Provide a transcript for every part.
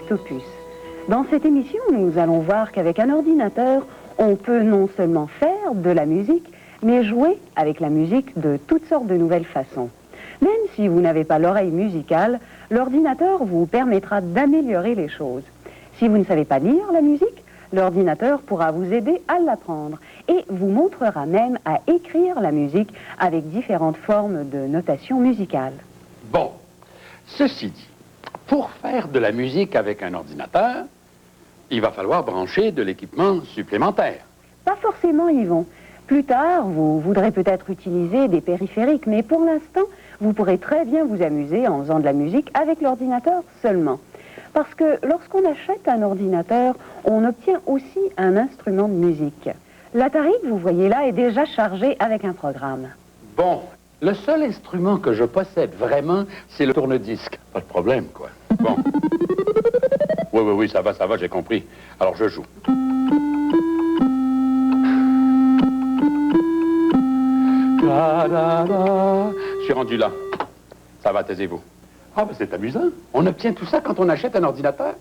Octopus. Dans cette émission, nous allons voir qu'avec un ordinateur, on peut non seulement faire de la musique, mais jouer avec la musique de toutes sortes de nouvelles façons. Même si vous n'avez pas l'oreille musicale, l'ordinateur vous permettra d'améliorer les choses. Si vous ne savez pas lire la musique, l'ordinateur pourra vous aider à l'apprendre et vous montrera même à écrire la musique avec différentes formes de notation musicale. Bon, ceci dit, pour faire de la musique avec un ordinateur, il va falloir brancher de l'équipement supplémentaire. Pas forcément, Yvon. Plus tard, vous voudrez peut-être utiliser des périphériques, mais pour l'instant, vous pourrez très bien vous amuser en faisant de la musique avec l'ordinateur seulement. Parce que lorsqu'on achète un ordinateur, on obtient aussi un instrument de musique. L'Atari que vous voyez là est déjà chargé avec un programme. Bon, le seul instrument que je possède vraiment, c'est le tourne-disque. Pas de problème, quoi. Bon. Oui, ça va, j'ai compris. Alors, je joue. Je suis rendu là. Ça va, taisez-vous. Ah, ben c'est amusant. On obtient tout ça quand on achète un ordinateur.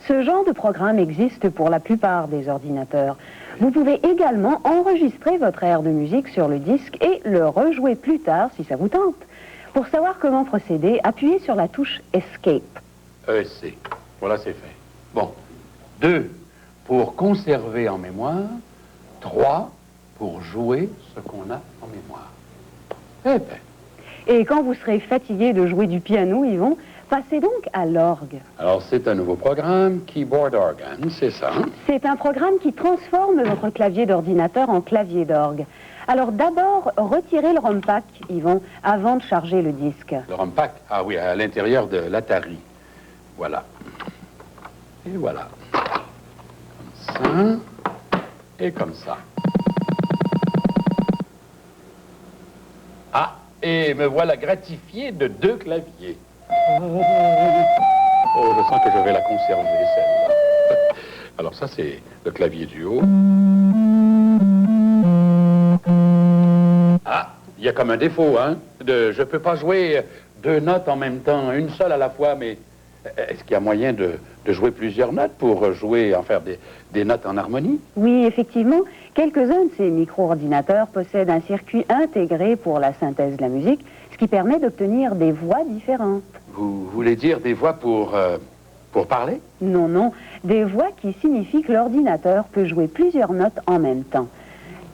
Ce genre de programme existe pour la plupart des ordinateurs. Vous pouvez également enregistrer votre air de musique sur le disque et le rejouer plus tard si ça vous tente. Pour savoir comment procéder, appuyez sur la touche Escape. ESC. Voilà, c'est fait. Bon. 2 pour conserver en mémoire. 3 pour jouer ce qu'on a en mémoire. Eh bien. Et quand vous serez fatigué de jouer du piano, Yvon, passez donc à l'orgue. Alors, c'est un nouveau programme, Keyboard Organ, c'est ça? C'est un programme qui transforme votre clavier d'ordinateur en clavier d'orgue. Alors d'abord, retirez le ROM pack, Yvon, avant de charger le disque. Le ROM pack? Ah oui, à l'intérieur de l'Atari. Voilà. Et voilà. Comme ça. Et comme ça. Ah, et me voilà gratifié de 2 claviers. Oh, je sens que je vais la conserver, celle-là. Alors ça, c'est le clavier du haut. Ah, il y a comme un défaut, hein. Je peux pas jouer 2 notes en même temps, une seule à la fois, mais est-ce qu'il y a moyen de jouer plusieurs notes pour jouer, en faire des notes en harmonie? Oui, effectivement, quelques-uns de ces micro-ordinateurs possèdent un circuit intégré pour la synthèse de la musique, ce qui permet d'obtenir des voix différentes. Vous voulez dire des voix pour parler? Non, des voix qui signifient que l'ordinateur peut jouer plusieurs notes en même temps.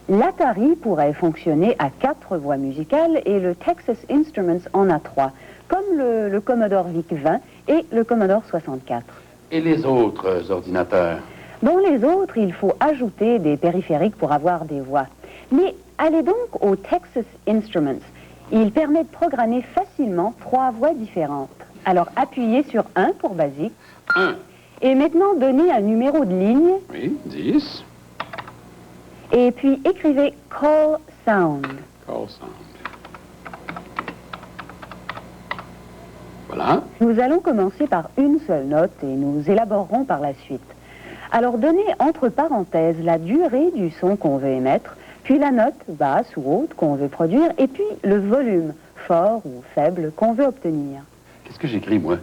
L'Atari pourrait fonctionner à 4 voix musicales et le Texas Instruments en a 3, comme le Commodore VIC-20 et le Commodore 64. Et les autres ordinateurs? Dans les autres, il faut ajouter des périphériques pour avoir des voix. Mais allez donc au Texas Instruments. Il permet de programmer facilement 3 voix différentes. Alors appuyez sur 1 pour basique. 1. Et maintenant donnez un numéro de ligne. Oui, 10. Et puis écrivez Call Sound. Call Sound. Voilà. Nous allons commencer par une seule note et nous élaborerons par la suite. Alors donnez entre parenthèses la durée du son qu'on veut émettre, puis la note basse ou haute qu'on veut produire, et puis le volume, fort ou faible, qu'on veut obtenir. Qu'est-ce que j'écris, moi?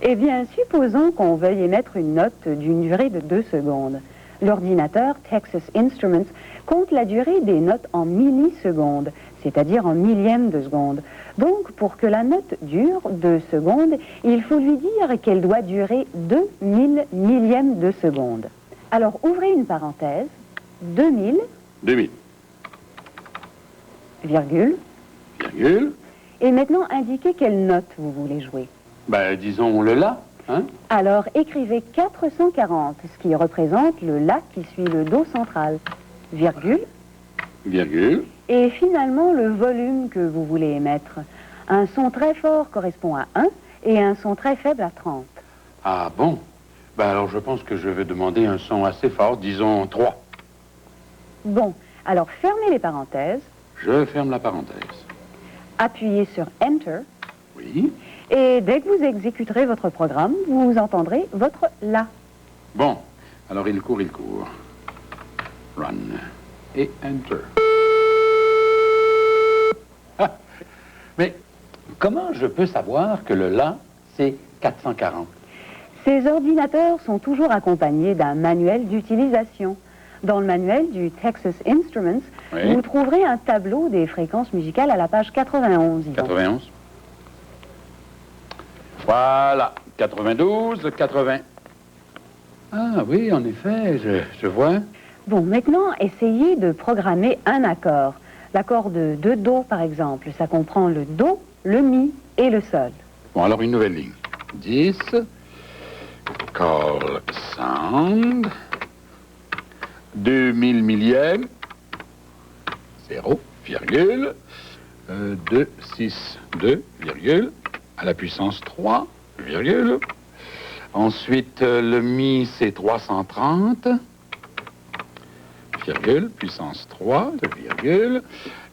Eh bien, supposons qu'on veuille émettre une note d'une durée de 2 secondes. L'ordinateur Texas Instruments compte la durée des notes en millisecondes, c'est-à-dire en millièmes de seconde. Donc, pour que la note dure 2 secondes, il faut lui dire qu'elle doit durer 2000 millièmes de seconde. Alors, ouvrez une parenthèse, 2000, 2000. virgule, Virgule. et maintenant indiquez quelle note vous voulez jouer. Ben, disons le La, hein? Alors, écrivez 440, ce qui représente le La qui suit le Do central, virgule, Virgule. et finalement le volume que vous voulez émettre. Un son très fort correspond à 1 et un son très faible à 30. Ah bon? Ben alors je pense que je vais demander un son assez fort, disons 3. Bon, alors fermez les parenthèses, Je ferme la parenthèse. appuyez sur Enter, Oui. et dès que vous exécuterez votre programme, vous entendrez votre La. Bon, alors il court. Run. Et Enter. Ah, mais comment je peux savoir que le La, c'est 440? Ces ordinateurs sont toujours accompagnés d'un manuel d'utilisation. Dans le manuel du Texas Instruments, Oui. vous trouverez un tableau des fréquences musicales à la page 91. Yvon. 91. Voilà. 92, 80. Ah oui, en effet, je vois. Bon, maintenant, essayez de programmer un accord. L'accord de Do, par exemple. Ça comprend le Do, le Mi et le Sol. Bon, alors une nouvelle ligne. 10. Call sound. 2000 millième. 0, virgule. 2, 6, 2, virgule. À la puissance 3, virgule. Ensuite, le Mi, c'est 330. Virgule, puissance 3, virgule.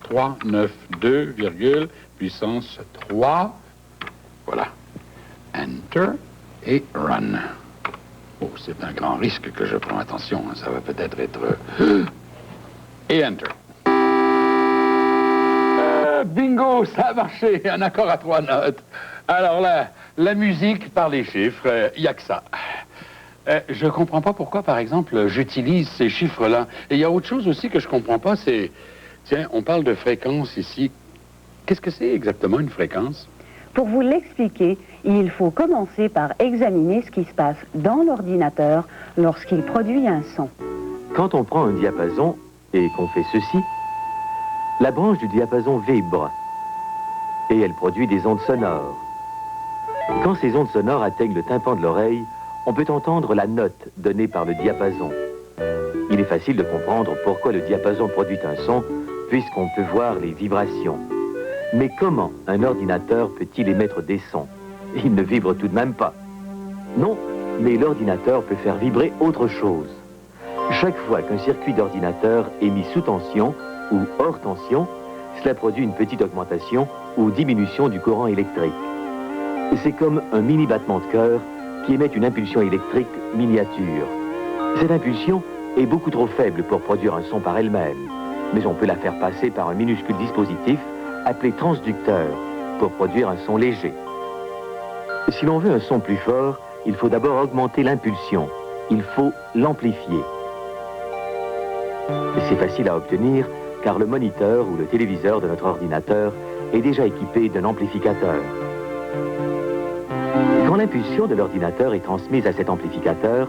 3, 9, 2, virgule, puissance 3. Voilà. Enter et run. Oh, c'est un grand risque que je prends. Attention, hein, ça va peut-être être... Et enter. Bingo, ça a marché. Un accord à 3 notes. Alors là, la musique par les chiffres, il n'y a que ça. Je ne comprends pas pourquoi, par exemple, j'utilise ces chiffres-là. Et il y a autre chose aussi que je ne comprends pas, c'est... Tiens, on parle de fréquence ici. Qu'est-ce que c'est exactement une fréquence? Pour vous l'expliquer, il faut commencer par examiner ce qui se passe dans l'ordinateur lorsqu'il produit un son. Quand on prend un diapason et qu'on fait ceci, la branche du diapason vibre et elle produit des ondes sonores. Quand ces ondes sonores atteignent le tympan de l'oreille, on peut entendre la note donnée par le diapason. Il est facile de comprendre pourquoi le diapason produit un son, puisqu'on peut voir les vibrations. Mais comment un ordinateur peut-il émettre des sons? Il ne vibre tout de même pas. Non, mais l'ordinateur peut faire vibrer autre chose. Chaque fois qu'un circuit d'ordinateur est mis sous tension ou hors tension, cela produit une petite augmentation ou diminution du courant électrique. C'est comme un mini battement de cœur qui émet une impulsion électrique miniature. Cette impulsion est beaucoup trop faible pour produire un son par elle-même, mais on peut la faire passer par un minuscule dispositif appelé transducteur pour produire un son léger. Si l'on veut un son plus fort, il faut d'abord augmenter l'impulsion. Il faut l'amplifier. C'est facile à obtenir car le moniteur ou le téléviseur de notre ordinateur est déjà équipé d'un amplificateur. Quand l'impulsion de l'ordinateur est transmise à cet amplificateur,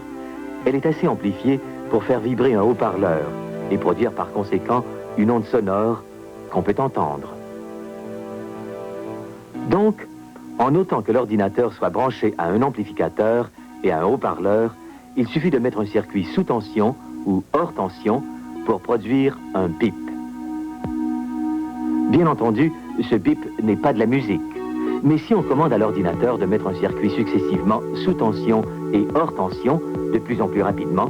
elle est assez amplifiée pour faire vibrer un haut-parleur et produire par conséquent une onde sonore qu'on peut entendre. Donc, en notant que l'ordinateur soit branché à un amplificateur et à un haut-parleur, il suffit de mettre un circuit sous tension ou hors tension pour produire un bip. Bien entendu, ce bip n'est pas de la musique. Mais si on commande à l'ordinateur de mettre un circuit successivement sous tension et hors tension, de plus en plus rapidement,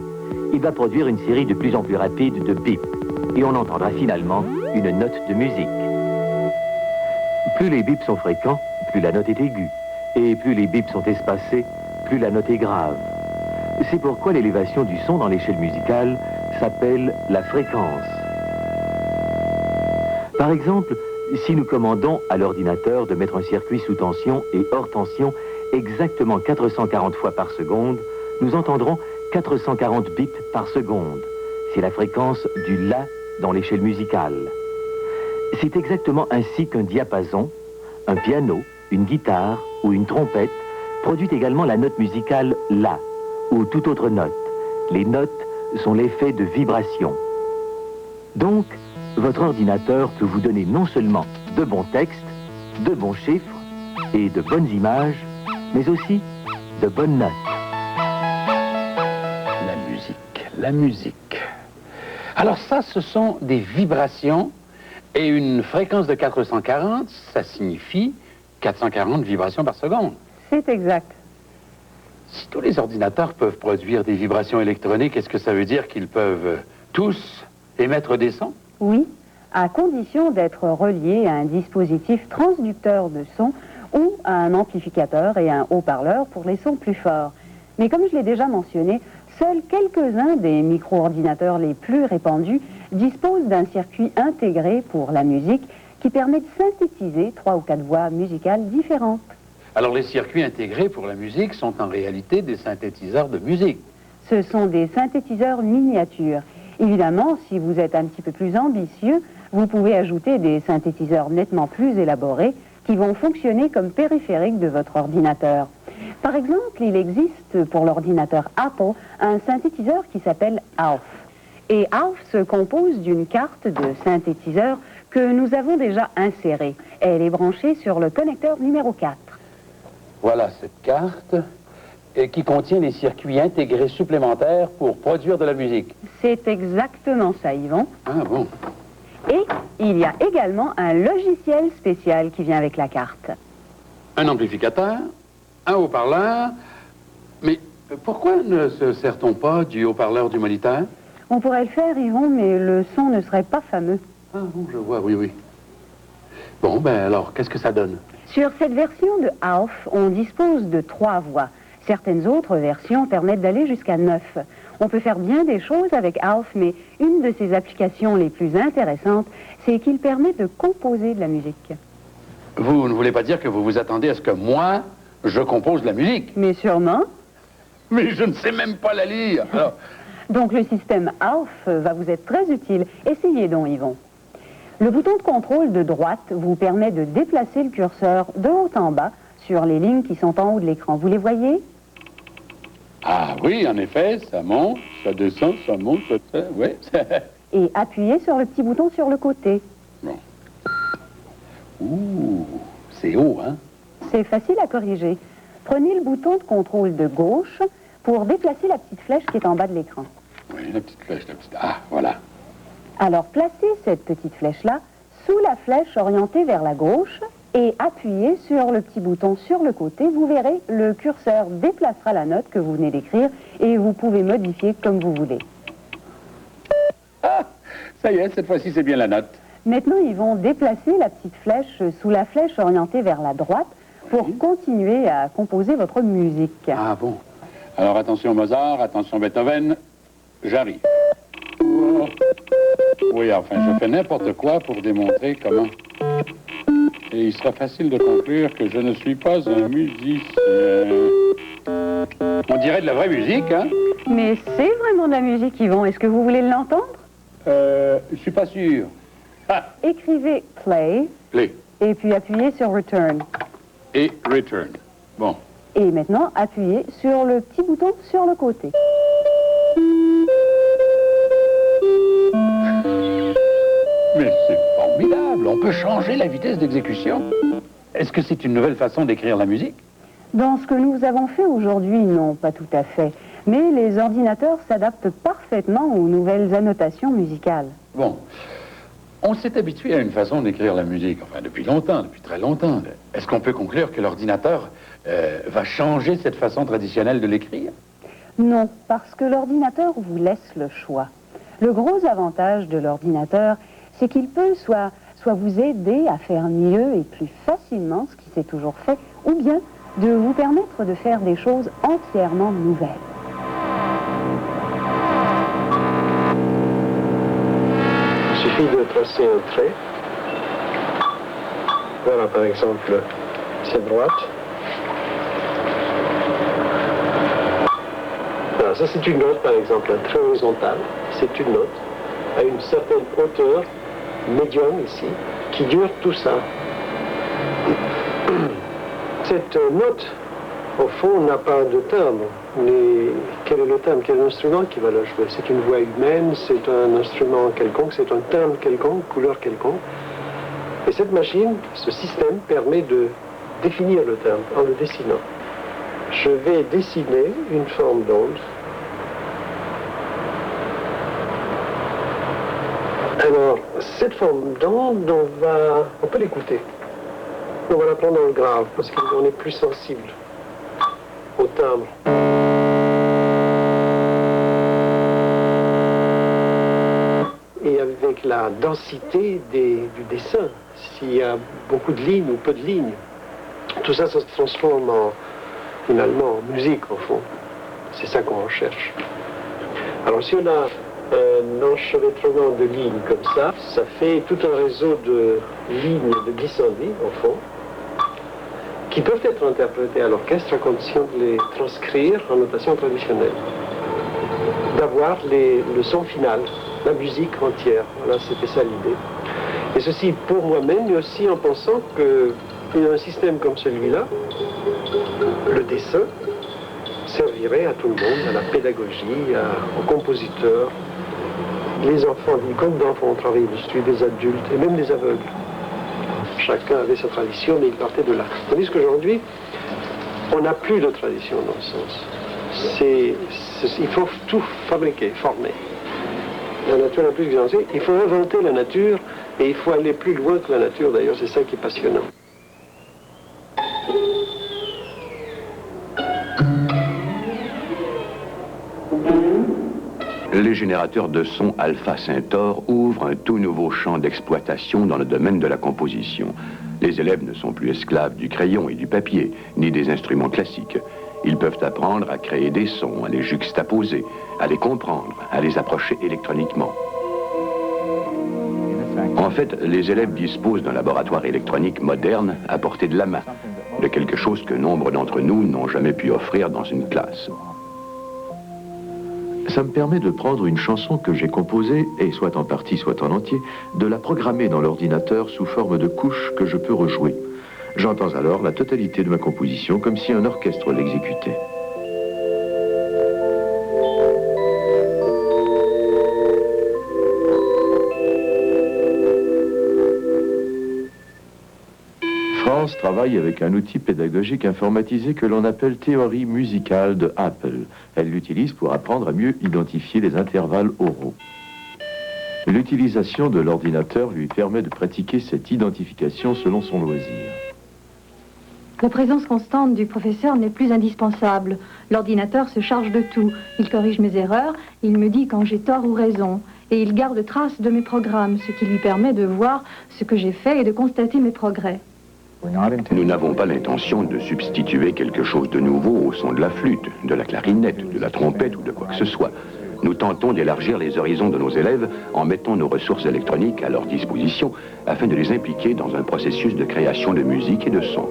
il va produire une série de plus en plus rapide de bips. Et on entendra finalement une note de musique. Plus les bips sont fréquents, plus la note est aiguë. Et plus les bips sont espacés, plus la note est grave. C'est pourquoi l'élévation du son dans l'échelle musicale s'appelle la fréquence. Par exemple, si nous commandons à l'ordinateur de mettre un circuit sous tension et hors tension exactement 440 fois par seconde, nous entendrons 440 bits par seconde. C'est la fréquence du La dans l'échelle musicale. C'est exactement ainsi qu'un diapason, un piano, une guitare ou une trompette produit également la note musicale La ou toute autre note. Les notes sont l'effet de vibration. Donc, votre ordinateur peut vous donner non seulement de bons textes, de bons chiffres et de bonnes images, mais aussi de bonnes notes. La musique. Alors ça, ce sont des vibrations et une fréquence de 440, ça signifie 440 vibrations par seconde. C'est exact. Si tous les ordinateurs peuvent produire des vibrations électroniques, est-ce que ça veut dire qu'ils peuvent tous émettre des sons? Oui, à condition d'être reliés à un dispositif transducteur de son ou à un amplificateur et un haut-parleur pour les sons plus forts. Mais comme je l'ai déjà mentionné, seuls quelques-uns des micro-ordinateurs les plus répandus disposent d'un circuit intégré pour la musique qui permet de synthétiser 3 ou 4 voix musicales différentes. Alors les circuits intégrés pour la musique sont en réalité des synthétiseurs de musique. Ce sont des synthétiseurs miniatures. Évidemment, si vous êtes un petit peu plus ambitieux, vous pouvez ajouter des synthétiseurs nettement plus élaborés qui vont fonctionner comme périphériques de votre ordinateur. Par exemple, il existe pour l'ordinateur Apple un synthétiseur qui s'appelle ALF. Et ALF se compose d'une carte de synthétiseur que nous avons déjà insérée. Elle est branchée sur le connecteur numéro 4. Voilà cette carte et qui contient les circuits intégrés supplémentaires pour produire de la musique. C'est exactement ça, Yvon. Ah bon? Et il y a également un logiciel spécial qui vient avec la carte. Un amplificateur, un haut-parleur. Mais pourquoi ne se sert-on pas du haut-parleur du moniteur? On pourrait le faire, Yvon, mais le son ne serait pas fameux. Ah bon, je vois, oui, oui. Bon, ben alors, qu'est-ce que ça donne? Sur cette version de ALF, on dispose de 3 voix. Certaines autres versions permettent d'aller jusqu'à 9. On peut faire bien des choses avec ALF, mais une de ses applications les plus intéressantes, c'est qu'il permet de composer de la musique. Vous ne voulez pas dire que vous vous attendez à ce que moi, je compose de la musique? Mais sûrement. Mais je ne sais même pas la lire. Alors, Donc le système ALF va vous être très utile. Essayez donc, Yvon. Le bouton de contrôle de droite vous permet de déplacer le curseur de haut en bas sur les lignes qui sont en haut de l'écran. Vous les voyez? ah oui, en effet, ça monte, ça descend, ça monte, ça... Oui. Et appuyez sur le petit bouton sur le côté. Bon. Ouh, c'est haut, hein? C'est facile à corriger. Prenez le bouton de contrôle de gauche pour déplacer la petite flèche qui est en bas de l'écran. Oui, la petite flèche, la petite... Ah, voilà. Alors placez cette petite flèche-là sous la flèche orientée vers la gauche et appuyez sur le petit bouton sur le côté. Vous verrez, le curseur déplacera la note que vous venez d'écrire et vous pouvez modifier comme vous voulez. Ah, ça y est, cette fois-ci, c'est bien la note. Maintenant, ils vont déplacer la petite flèche sous la flèche orientée vers la droite pour continuer à composer votre musique. Ah bon. Alors attention Mozart, attention Beethoven, j'arrive. Oh. Oui, enfin, je fais n'importe quoi pour démontrer comment. Et il sera facile de conclure que je ne suis pas un musicien. On dirait de la vraie musique, hein? Mais c'est vraiment de la musique, Yvon. Est-ce que vous voulez l'entendre? Je suis pas sûr. Ah, Écrivez play play et puis appuyez sur return. et return. Bon. Et maintenant, appuyez sur le petit bouton sur le côté. Mais c'est formidable, on peut changer la vitesse d'exécution. Est-ce que c'est une nouvelle façon d'écrire la musique? Dans ce que nous avons fait aujourd'hui, non, pas tout à fait. Mais les ordinateurs s'adaptent parfaitement aux nouvelles annotations musicales. Bon, on s'est habitué à une façon d'écrire la musique, enfin depuis longtemps, depuis très longtemps. Est-ce qu'on peut conclure que l'ordinateur va changer cette façon traditionnelle de l'écrire? Non, parce que l'ordinateur vous laisse le choix. Le gros avantage de l'ordinateur, c'est qu'il peut soit vous aider à faire mieux et plus facilement ce qui s'est toujours fait, ou bien de vous permettre de faire des choses entièrement nouvelles. Il suffit de tracer un trait. Voilà par exemple cette droite. Voilà, ça c'est une note par exemple, un trait horizontal. C'est une note à une certaine hauteur, médium ici, qui dure tout ça. Cette note, au fond, n'a pas de timbre. Mais quel est le timbre? Quel est l'instrument qui va la jouer? C'est une voix humaine, c'est un instrument quelconque, c'est un timbre quelconque, couleur quelconque. Et cette machine, ce système, permet de définir le timbre en le dessinant. Je vais dessiner une forme d'onde. Alors, cette forme d'onde, on peut l'écouter. On va la prendre dans le grave, parce qu'on est plus sensible au timbre. Et avec la densité du dessin, s'il y a beaucoup de lignes ou peu de lignes, tout ça, ça se transforme finalement en musique, au fond. C'est ça qu'on recherche. Alors, si on a un enchevêtrement de lignes comme ça fait tout un réseau de lignes de glissandi, au fond. qui peuvent être interprétés à l'orchestre à condition de les transcrire en notation traditionnelle. D'avoir le son final, la musique entière. Voilà, c'était ça l'idée. Et ceci pour moi-même, mais aussi en pensant qu'un système comme celui-là, le dessin, servirait à tout le monde, à la pédagogie, aux compositeurs. Les enfants, des groupes d'enfants ont travaillé dessus, des adultes et même des aveugles. Chacun avait sa tradition, mais il partait de là. Tandis qu'aujourd'hui, on n'a plus de tradition dans ce sens. Il faut tout fabriquer, former. La nature n'a plus existé. Il faut inventer la nature et il faut aller plus loin que la nature. D'ailleurs, c'est ça qui est passionnant. Les générateurs de son Alpha Centaure ouvrent un tout nouveau champ d'exploitation dans le domaine de la composition. Les élèves ne sont plus esclaves du crayon et du papier, ni des instruments classiques. Ils peuvent apprendre à créer des sons, à les juxtaposer, à les comprendre, à les approcher électroniquement. En fait, les élèves disposent d'un laboratoire électronique moderne à portée de la main, de quelque chose que nombre d'entre nous n'ont jamais pu offrir dans une classe. Ça me permet de prendre une chanson que j'ai composée, et soit en partie, soit en entier, de la programmer dans l'ordinateur sous forme de couches que je peux rejouer. J'entends alors la totalité de ma composition comme si un orchestre l'exécutait. France travaille avec un outil pédagogique informatisé que l'on appelle théorie musicale de Apple. Elle l'utilise pour apprendre à mieux identifier les intervalles oraux. L'utilisation de l'ordinateur lui permet de pratiquer cette identification selon son loisir. La présence constante du professeur n'est plus indispensable. L'ordinateur se charge de tout. Il corrige mes erreurs, il me dit quand j'ai tort ou raison. Et il garde trace de mes programmes, ce qui lui permet de voir ce que j'ai fait et de constater mes progrès. Nous n'avons pas l'intention de substituer quelque chose de nouveau au son de la flûte, de la clarinette, de la trompette ou de quoi que ce soit. Nous tentons d'élargir les horizons de nos élèves en mettant nos ressources électroniques à leur disposition afin de les impliquer dans un processus de création de musique et de son.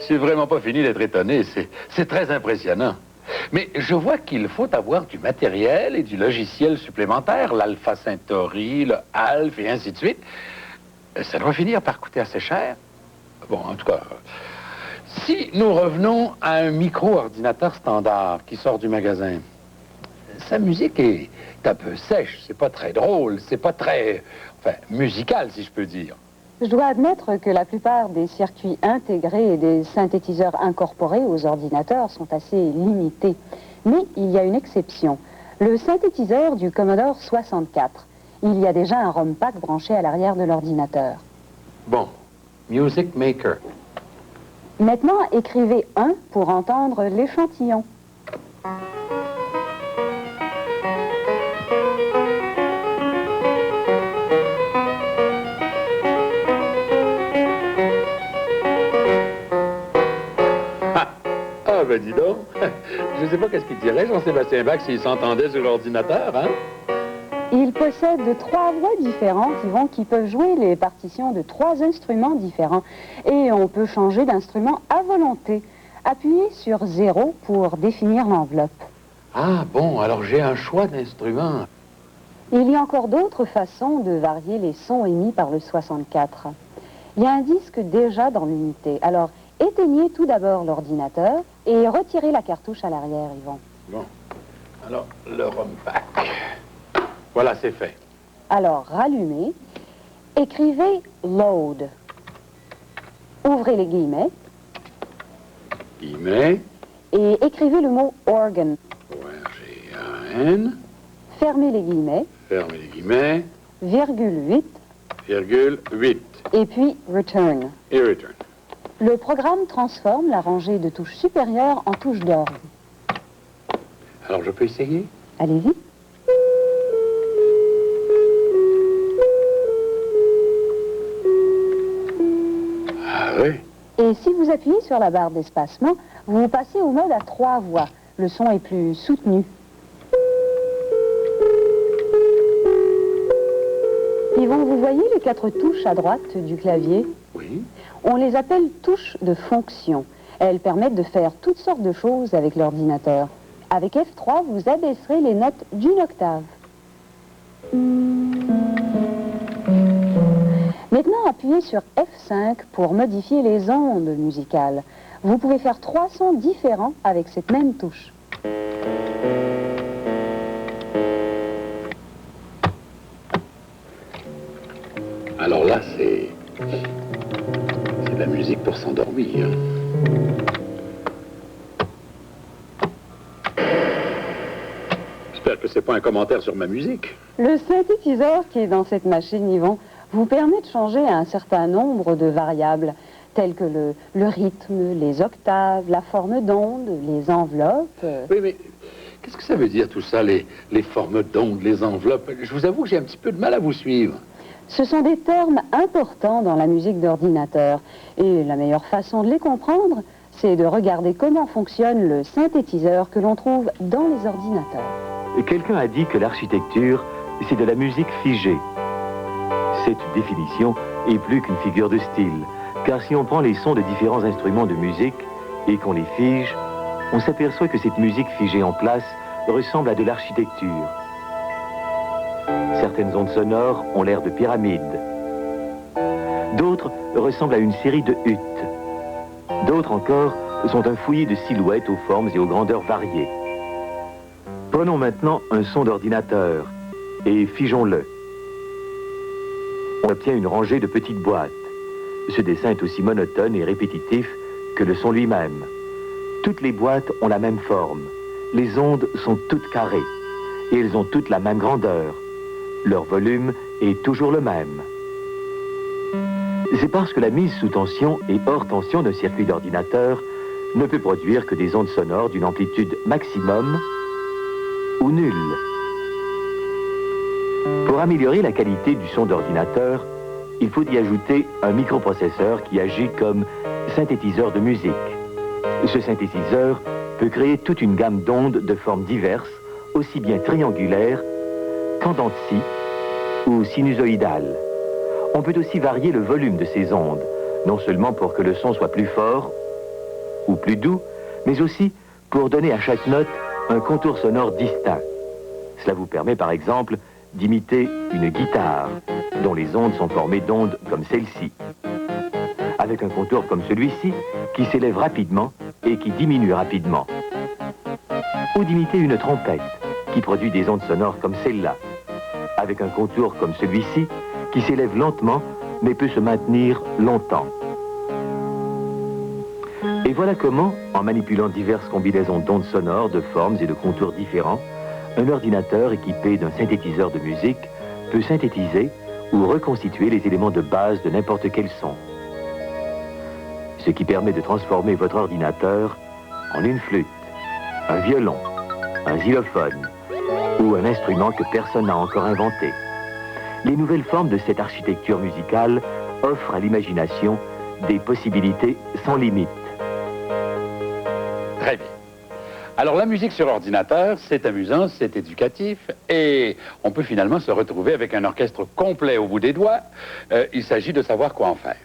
C'est vraiment pas fini d'être étonné, c'est très impressionnant. Mais je vois qu'il faut avoir du matériel et du logiciel supplémentaire, l'Alpha Centauri, le Alpha et ainsi de suite. Ça doit finir par coûter assez cher. Bon, en tout cas, si nous revenons à un micro-ordinateur standard qui sort du magasin, sa musique est un peu sèche, c'est pas très drôle, c'est pas très, musical, si je peux dire. Je dois admettre que la plupart des circuits intégrés et des synthétiseurs incorporés aux ordinateurs sont assez limités. Mais il y a une exception. Le synthétiseur du Commodore 64. Il y a déjà un ROM pack branché à l'arrière de l'ordinateur. Bon, Music Maker. Maintenant, écrivez 1 pour entendre l'échantillon. Ah, ben dis donc, je sais pas qu'est-ce qu'il dirait, Jean-Sébastien Bach, s'il s'entendait sur l'ordinateur, hein? Il possède 3 voix différentes, Yvon, qui peuvent jouer les partitions de 3 instruments différents. Et on peut changer d'instrument à volonté. Appuyez sur 0 pour définir l'enveloppe. Ah bon, alors j'ai un choix d'instruments. Il y a encore d'autres façons de varier les sons émis par le 64. Il y a un disque déjà dans l'unité. Alors, éteignez tout d'abord l'ordinateur et retirez la cartouche à l'arrière, Yvon. Bon, alors le ROM pack. Voilà, c'est fait. Alors, rallumez, écrivez « load ». Ouvrez les guillemets. Guillemets. Et écrivez le mot « organ ». O-R-G-A-N. Fermez les guillemets. Fermez les guillemets. Virgule 8. Virgule 8. Et puis « return ». Et return. Le programme transforme la rangée de touches supérieures en touches d'orgue. Alors, je peux essayer? Allez-y. Ah oui? Et si vous appuyez sur la barre d'espacement, vous passez au mode à 3 voix. Le son est plus soutenu. Yvon, vous voyez les 4 touches à droite du clavier? Oui. On les appelle touches de fonction. Elles permettent de faire toutes sortes de choses avec l'ordinateur. Avec F3, vous abaisserez les notes d'une octave. Maintenant, appuyez sur F5 pour modifier les ondes musicales. Vous pouvez faire 3 sons différents avec cette même touche. Alors là, c'est de la musique pour s'endormir. J'espère que c'est pas un commentaire sur ma musique. Le synthétiseur qui est dans cette machine, Yvon, vous permet de changer un certain nombre de variables, telles que le rythme, les octaves, la forme d'onde, les enveloppes. Oui, mais qu'est-ce que ça veut dire tout ça, les formes d'ondes, les enveloppes? Je vous avoue que j'ai un petit peu de mal à vous suivre. Ce sont des termes importants dans la musique d'ordinateur. Et la meilleure façon de les comprendre, c'est de regarder comment fonctionne le synthétiseur que l'on trouve dans les ordinateurs. Quelqu'un a dit que l'architecture, c'est de la musique figée. Cette définition est plus qu'une figure de style, car si on prend les sons de différents instruments de musique et qu'on les fige, on s'aperçoit que cette musique figée en place ressemble à de l'architecture. Certaines ondes sonores ont l'air de pyramides. D'autres ressemblent à une série de huttes. D'autres encore sont un fouillis de silhouettes aux formes et aux grandeurs variées. Prenons maintenant un son d'ordinateur et figeons-le. On obtient une rangée de petites boîtes. Ce dessin est aussi monotone et répétitif que le son lui-même. Toutes les boîtes ont la même forme. Les ondes sont toutes carrées et elles ont toutes la même grandeur. Leur volume est toujours le même. C'est parce que la mise sous tension et hors tension d'un circuit d'ordinateur ne peut produire que des ondes sonores d'une amplitude maximum ou nulle. Pour améliorer la qualité du son d'ordinateur, il faut y ajouter un microprocesseur qui agit comme synthétiseur de musique. Ce synthétiseur peut créer toute une gamme d'ondes de formes diverses, aussi bien triangulaires qu'en dents de scie ou sinusoïdales. On peut aussi varier le volume de ces ondes, non seulement pour que le son soit plus fort ou plus doux, mais aussi pour donner à chaque note un contour sonore distinct. Cela vous permet par exemple d'imiter une guitare, dont les ondes sont formées d'ondes comme celle-ci, avec un contour comme celui-ci, qui s'élève rapidement et qui diminue rapidement. Ou d'imiter une trompette, qui produit des ondes sonores comme celle-là, avec un contour comme celui-ci, qui s'élève lentement, mais peut se maintenir longtemps. Et voilà comment, en manipulant diverses combinaisons d'ondes sonores, de formes et de contours différents, un ordinateur équipé d'un synthétiseur de musique peut synthétiser ou reconstituer les éléments de base de n'importe quel son. Ce qui permet de transformer votre ordinateur en une flûte, un violon, un xylophone ou un instrument que personne n'a encore inventé. Les nouvelles formes de cette architecture musicale offrent à l'imagination des possibilités sans limite. Très bien. Alors, la musique sur ordinateur, c'est amusant, c'est éducatif, et on peut finalement se retrouver avec un orchestre complet au bout des doigts. Il s'agit de savoir quoi en faire.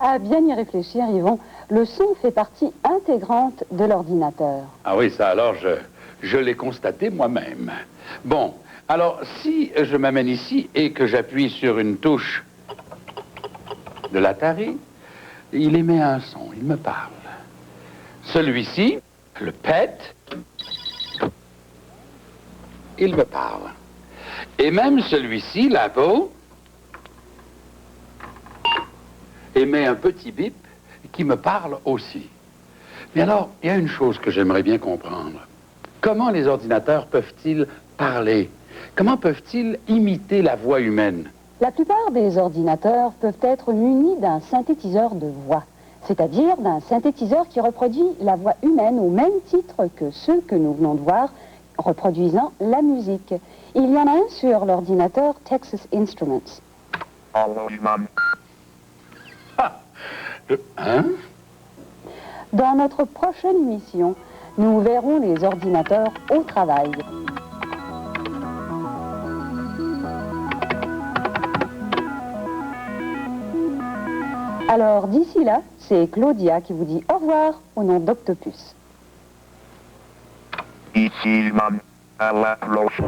À bien y réfléchir, Yvon, le son fait partie intégrante de l'ordinateur. Ah oui, ça alors, je l'ai constaté moi-même. Bon, alors, si je m'amène ici et que j'appuie sur une touche de l'Atari, il émet un son, il me parle. Celui-ci, le pète, il me parle. Et même celui-ci, l'Apple, émet un petit bip qui me parle aussi. Mais alors, il y a une chose que j'aimerais bien comprendre. Comment les ordinateurs peuvent-ils parler? Comment peuvent-ils imiter la voix humaine? La plupart des ordinateurs peuvent être munis d'un synthétiseur de voix, c'est-à-dire d'un synthétiseur qui reproduit la voix humaine au même titre que ceux que nous venons de voir reproduisant la musique. Il y en a un sur l'ordinateur Texas Instruments. Hein? Dans notre prochaine émission, nous verrons les ordinateurs au travail. Alors d'ici là, c'est Claudia qui vous dit au revoir au nom d'Octopus. Ici, à la cloche.